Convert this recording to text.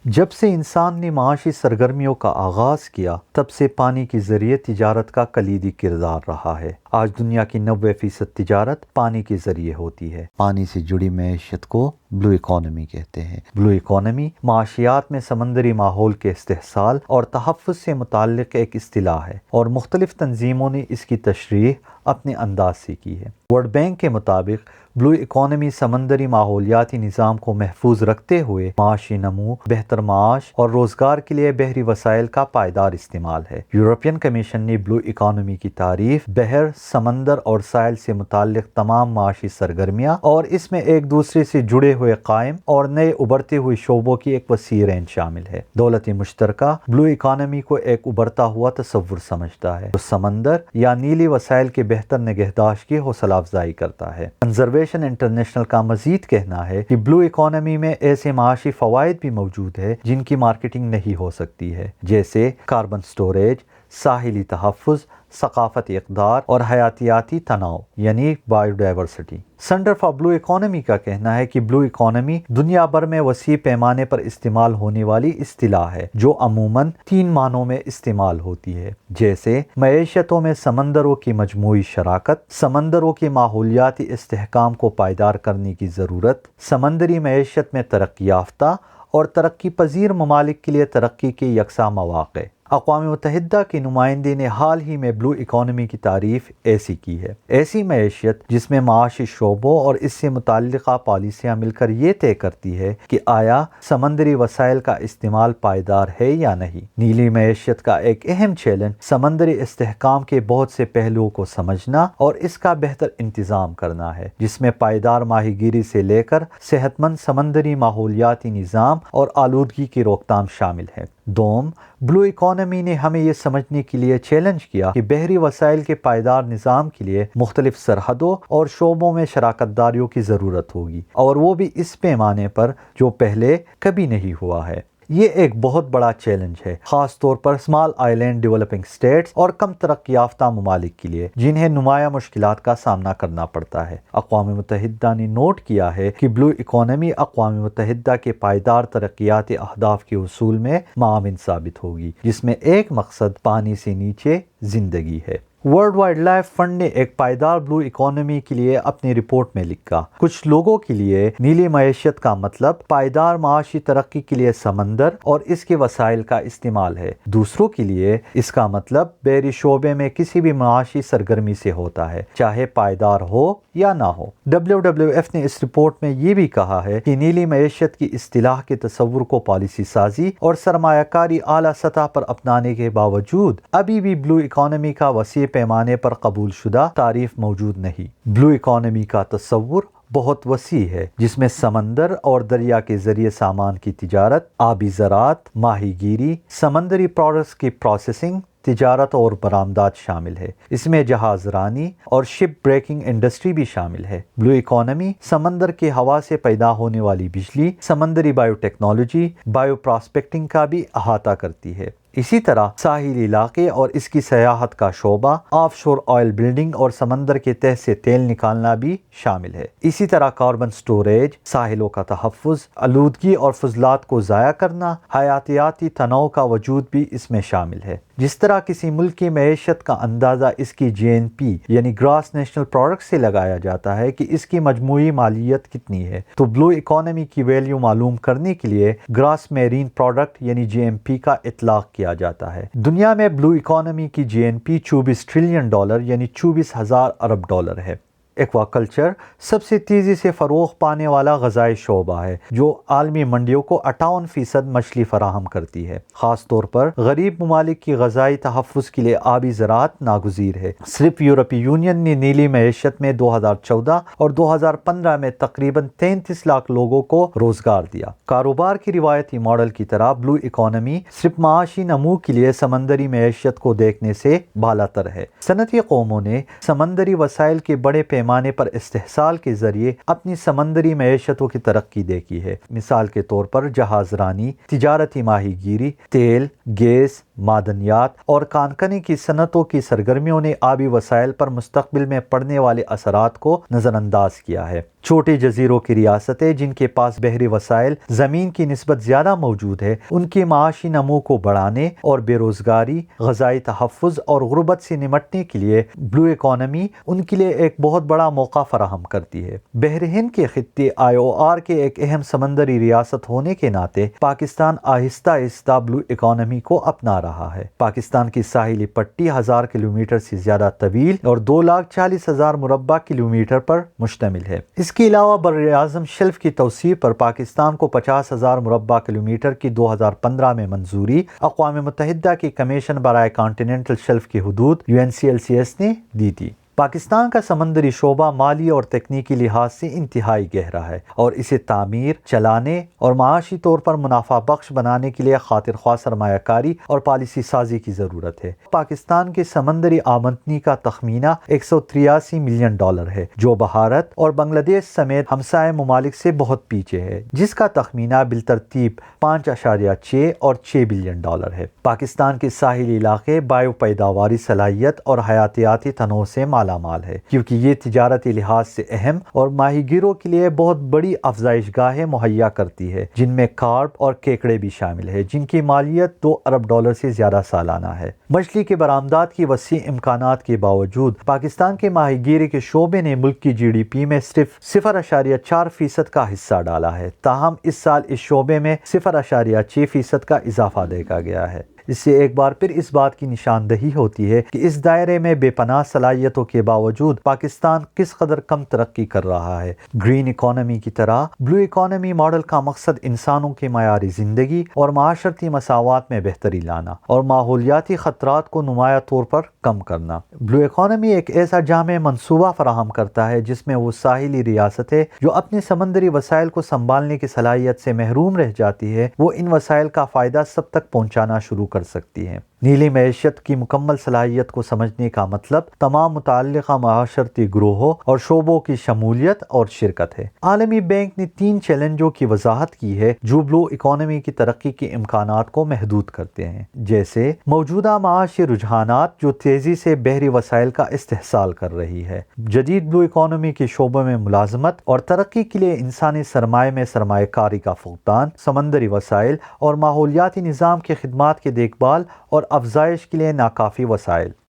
جب سے انسان نے معاشی سرگرمیوں کا آغاز کیا تب سے پانی کے ذریعے تجارت کا کلیدی کردار رہا ہے۔ آج دنیا کی 90% تجارت پانی کے ذریعے ہوتی ہے۔ پانی سے جڑی معیشت کو بلو اکانومی کہتے ہیں۔ بلو اکانومی معاشیات میں سمندری ماحول کے استحصال اور تحفظ سے متعلق ایک اصطلاح ہے اور مختلف تنظیموں نے اس کی تشریح اپنے انداز سے کی ہے۔ ورلڈ بینک کے مطابق بلو اکانومی سمندری ماحولیاتی نظام کو محفوظ رکھتے ہوئے معاشی نمو، بہتر معاش اور روزگار کے لیے بحری وسائل کا پائیدار استعمال ہے۔ یورپین کمیشن نے بلو اکانومی کی تعریف بحر، سمندر اور ساحل سے متعلق تمام معاشی سرگرمیاں اور اس میں ایک دوسرے سے جڑے ہوئے قائم اور نئے ابھرتے ہوئے شعبوں کی ایک وسیع رینج شامل ہے۔ دولت مشترکہ بلو اکانومی کو ایک ابھرتا ہوا تصور سمجھتا ہے جو سمندر یا نیلی وسائل کے بہتر نگہداشت کی حوصلہ افزائی کرتا ہے۔ کنزرویشن انٹرنیشنل کا مزید کہنا ہے کہ بلو اکانومی میں ایسے معاشی فوائد بھی موجود ہے جن کی مارکیٹنگ نہیں ہو سکتی ہے، جیسے کاربن سٹوریج، ساحلی تحفظ، ثقافتی اقدار اور حیاتیاتی تنوع یعنی biodiversity. Centre for blue economy کا کہنا ہے کہ بلو اکانومی دنیا بھر میں وسیع پیمانے پر استعمال ہونے والی اصطلاح ہے جو عموماً 3 معنوں میں استعمال ہوتی ہے، جیسے معیشتوں میں سمندروں کی مجموعی شراکت، سمندروں کے ماحولیاتی استحکام کو پائیدار کرنے کی ضرورت، سمندری معیشت میں ترقی یافتہ اور ترقی پذیر ممالک کے لیے ترقی کے یکساں مواقع۔ اقوام متحدہ کے نمائندے نے حال ہی میں بلو اکانومی کی تعریف ایسی کی ہے: ایسی معیشت جس میں معاشی شعبوں اور اس سے متعلقہ پالیسیاں مل کر یہ طے کرتی ہے کہ آیا سمندری وسائل کا استعمال پائیدار ہے یا نہیں۔ نیلی معیشت کا ایک اہم چیلنج سمندری استحکام کے بہت سے پہلوؤں کو سمجھنا اور اس کا بہتر انتظام کرنا ہے، جس میں پائیدار ماہی گیری سے لے کر صحت مند سمندری ماحولیاتی نظام اور آلودگی کی روک تھام شامل ہے۔ دوم، بلو اکانومی نے ہمیں یہ سمجھنے کے لیے چیلنج کیا کہ بحری وسائل کے پائیدار نظام کے لیے مختلف سرحدوں اور شعبوں میں شراکت داریوں کی ضرورت ہوگی، اور وہ بھی اس پیمانے پر جو پہلے کبھی نہیں ہوا ہے۔ یہ ایک بہت بڑا چیلنج ہے، خاص طور پر اسمال آئی لینڈ ڈیولپنگ اسٹیٹس اور کم ترقی یافتہ ممالک کے لیے جنہیں نمایاں مشکلات کا سامنا کرنا پڑتا ہے۔ اقوام متحدہ نے نوٹ کیا ہے کہ بلو اکانومی اقوام متحدہ کے پائیدار ترقیاتی اہداف کے حصول میں معاون ثابت ہوگی، جس میں ایک مقصد پانی سے نیچے زندگی ہے۔ ورلڈ وائڈ لائف فنڈ نے ایک پائیدار بلو اکانومی کے لیے اپنی رپورٹ میں لکھا: کچھ لوگوں کے لیے نیلی معیشت کا مطلب پائیدار معاشی ترقی کے لیے سمندر اور اس کے وسائل کا استعمال ہے، دوسروں کے لیے اس کا مطلب بحری شعبے میں کسی بھی معاشی سرگرمی سے ہوتا ہے، چاہے پائیدار ہو یا نہ ہو۔ WWF نے اس رپورٹ میں یہ بھی کہا ہے کہ نیلی معیشت کی اصطلاح کے تصور کو پالیسی سازی اور سرمایہ کاری اعلیٰ سطح پر اپنانے کے باوجود ابھی بھی بلو اکانومی کا وسیع پیمانے پر قبول شدہ تعریف موجود نہیں۔ بلو اکانومی کا تصور بہت وسیع ہے، جس میں سمندر اور دریا کے ذریعے سامان کی تجارت، آبی زراعت، ماہی گیری، سمندری پروڈکٹس کی پروسیسنگ، تجارت اور برآمدات شامل ہے۔ اس میں جہاز رانی اور شپ بریکنگ انڈسٹری بھی شامل ہے۔ بلو اکانومی سمندر کے ہوا سے پیدا ہونے والی بجلی، سمندری بایو ٹیکنالوجی، بایو پراسپیکٹنگ کا بھی احاطہ کرتی ہے۔ اسی طرح ساحلی علاقے اور اس کی سیاحت کا شعبہ، آف شور آئل بلڈنگ اور سمندر کے تہہ سے تیل نکالنا بھی شامل ہے۔ اسی طرح کاربن سٹوریج، ساحلوں کا تحفظ، آلودگی اور فضلات کو ضائع کرنا، حیاتیاتی تنوع کا وجود بھی اس میں شامل ہے۔ جس طرح کسی ملک کی معیشت کا اندازہ اس کی GNP یعنی گراس نیشنل پروڈکٹ سے لگایا جاتا ہے کہ اس کی مجموعی مالیت کتنی ہے، تو بلو اکانومی کی ویلیو معلوم کرنے کے لیے گراس میرین پروڈکٹ یعنی GMP کا اطلاق کیا جاتا ہے۔ دنیا میں بلو اکانومی کی GNP $24 ٹریلین یعنی 24,000 ارب ڈالر ہے۔ ایکوا کلچر سب سے تیزی سے فروغ پانے والا غذائی شعبہ ہے جو عالمی منڈیوں کو 58% مچھلی فراہم کرتی ہے۔ خاص طور پر غریب ممالک کی غذائی تحفظ کے لیے آبی زراعت ناگزیر ہے۔ صرف یورپی یونین نے نیلی معیشت میں 2014 اور 2015 میں تقریباً 33 لاکھ لوگوں کو روزگار دیا۔ کاروبار کی روایتی ماڈل کی طرح بلو اکانومی صرف معاشی نمو کے لیے سمندری معیشت کو دیکھنے سے بالاتر ہے۔ صنعتی قوموں نے سمندری وسائل کے بڑے پیمانے پر استحصال کے ذریعے اپنی سمندری معیشتوں کی ترقی دیکھی ہے۔ مثال کے طور پر جہاز رانی، تجارتی ماہی گیری، تیل، گیس، معدنیات اور کانکنی کی صنعتوں کی سرگرمیوں نے آبی وسائل پر مستقبل میں پڑنے والے اثرات کو نظر انداز کیا ہے۔ چھوٹے جزیروں کی ریاستیں جن کے پاس بحری وسائل زمین کی نسبت زیادہ موجود ہے، ان کی معاشی نمو کو بڑھانے اور بے روزگاری، غذائی تحفظ اور غربت سے نمٹنے کے لیے بلو اکانومی ان کے لیے ایک بہت بڑا موقع فراہم کرتی ہے۔ بحر ہند کے خطے IOR کے ایک اہم سمندری ریاست ہونے کے ناطے پاکستان آہستہ آہستہ بلو اکانومی کو اپنا رہا ہے۔ پاکستان کی ساحلی پٹی 1000 کلومیٹر سے زیادہ طویل اور 2,40,000 مربع کلومیٹر پر مشتمل ہے۔ اس کے علاوہ براعظم شیلف کی توسیع پر پاکستان کو 50,000 مربع کلومیٹر کی 2015 میں منظوری اقوام متحدہ کی کمیشن برائے کانٹیننٹل شیلف کی حدود UNCLCS نے دی تھی۔ پاکستان کا سمندری شعبہ مالی اور تکنیکی لحاظ سے انتہائی گہرا ہے اور اسے تعمیر، چلانے اور معاشی طور پر منافع بخش بنانے کے لیے خاطر خواہ سرمایہ کاری اور پالیسی سازی کی ضرورت ہے۔ پاکستان کی سمندری آمدنی کا تخمینہ $183 ملین ہے، جو بھارت اور بنگلہ دیش سمیت ہمسائے ممالک سے بہت پیچھے ہے، جس کا تخمینہ بالترتیب 5.6 اور 6 بلین ڈالر ہے۔ پاکستان کے ساحلی علاقے بایو پیداواری صلاحیت اور حیاتیاتی تنوع سے مالا مال ہے، کیونکہ یہ تجارتی لحاظ سے اہم اور ماہی گیروں کے لیے بہت بڑی افزائش گاہیں مہیا کرتی ہے، جن میں کارپ اور کیکڑے بھی شامل ہے، جن کی مالیت $2 ارب سے زیادہ سالانہ ہے۔ مچھلی کے برآمدات کی وسیع امکانات کے باوجود پاکستان کے ماہی گیری کے شعبے نے ملک کی GDP میں صرف 0.4% کا حصہ ڈالا ہے، تاہم اس سال اس شعبے میں 0.6% کا اضافہ دیکھا گیا ہے۔ اس سے ایک بار پھر اس بات کی نشاندہی ہوتی ہے کہ اس دائرے میں بے پناہ صلاحیتوں کے باوجود پاکستان کس قدر کم ترقی کر رہا ہے۔ گرین اکانومی کی طرح بلو اکانومی ماڈل کا مقصد انسانوں کی معیاری زندگی اور معاشرتی مساوات میں بہتری لانا اور ماحولیاتی خطرات کو نمایاں طور پر کم کرنا۔ بلو اکانومی ایک ایسا جامع منصوبہ فراہم کرتا ہے جس میں وہ ساحلی ریاستیں جو اپنے سمندری وسائل کو سنبھالنے کی صلاحیت سے محروم رہ جاتی ہے، وہ ان وسائل کا فائدہ سب تک پہنچانا شروع کر سکتی ہیں۔ نیلی معیشت کی مکمل صلاحیت کو سمجھنے کا مطلب تمام متعلقہ معاشرتی گروہوں اور شعبوں کی شمولیت اور شرکت ہے۔ عالمی بینک نے 3 چیلنجوں کی وضاحت کی ہے جو بلو اکانومی کی ترقی کے امکانات کو محدود کرتے ہیں، جیسے موجودہ معاشی رجحانات جو تیزی سے بحری وسائل کا استحصال کر رہی ہے، جدید بلو اکانومی کے شعبوں میں ملازمت اور ترقی کے لیے انسانی سرمایہ میں سرمایہ کاری کا فقدان، سمندری وسائل اور ماحولیاتی نظام کی خدمات کی دیکھ بھال اور افزائش کے لیے ناکافی وسائل۔